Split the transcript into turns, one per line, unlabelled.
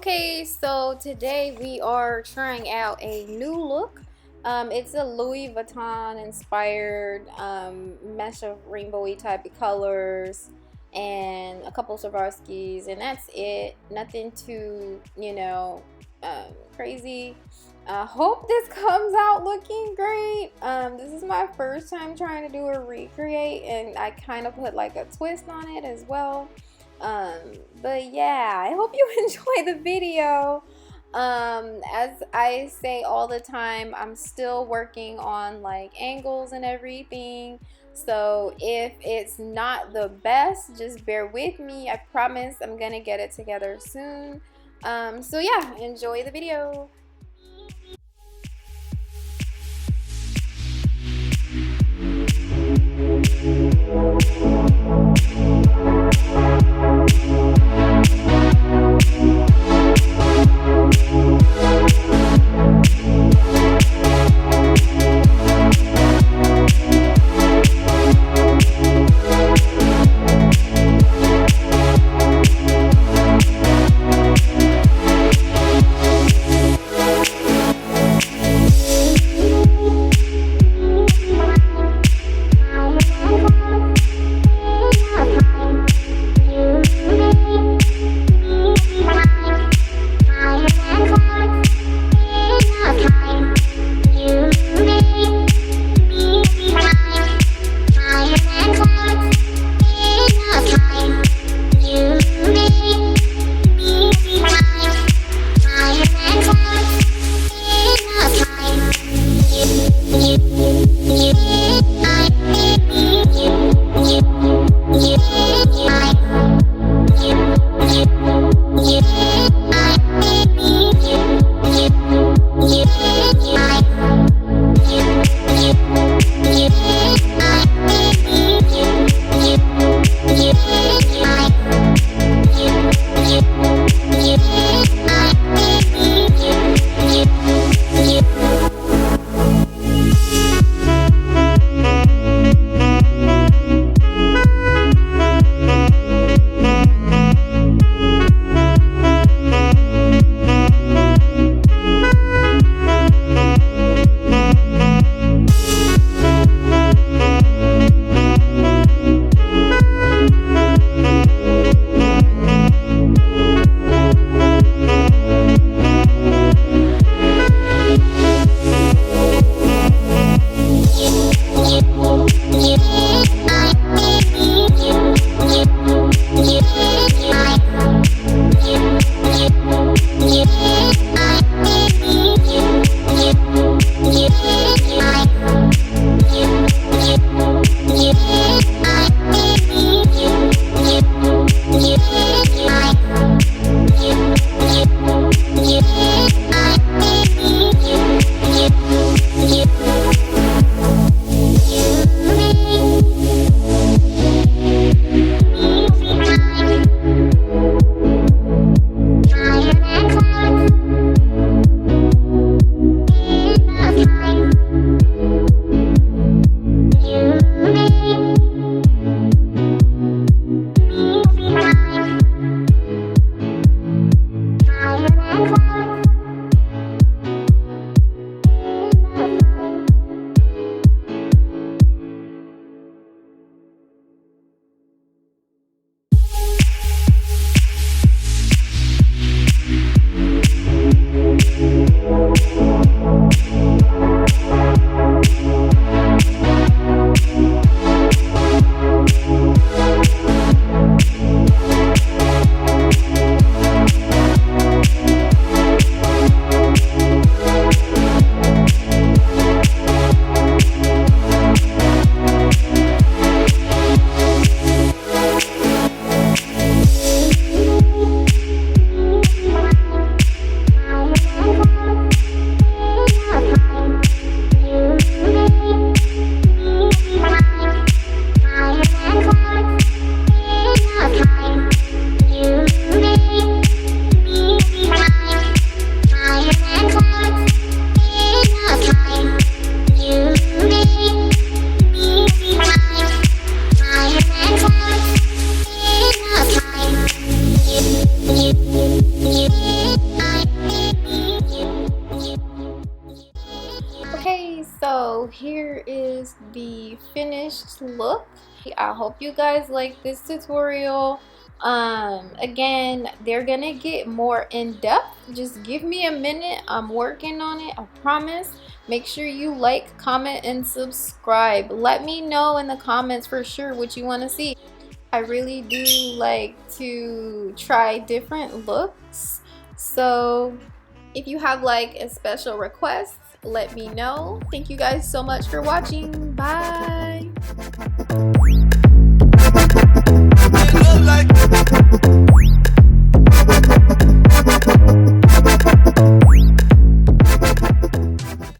Okay, so today we are trying out a new look. It's a Louis Vuitton inspired mesh of rainbowy type of colors and a couple Swarovskis, and that's it. Nothing too, crazy. I hope this comes out looking great. This is my first time trying to do a recreate, and I kind of put like a twist on it as well. But yeah, I hope you enjoy the video. As I say all the time, I'm still working on like angles and everything. So if it's not the best, just bear with me. I promise I'm gonna get it together soon. So yeah, enjoy the video. the finished look. I hope you guys like this tutorial. Again, they're gonna get more in-depth. Just give me a minute. I'm working on it, I promise. Make sure you like, comment, and subscribe. Let me know in the comments for sure what you want to see. I really do like to try different looks, so if you have like a special request, let me know. Thank you guys so much for watching. Bye.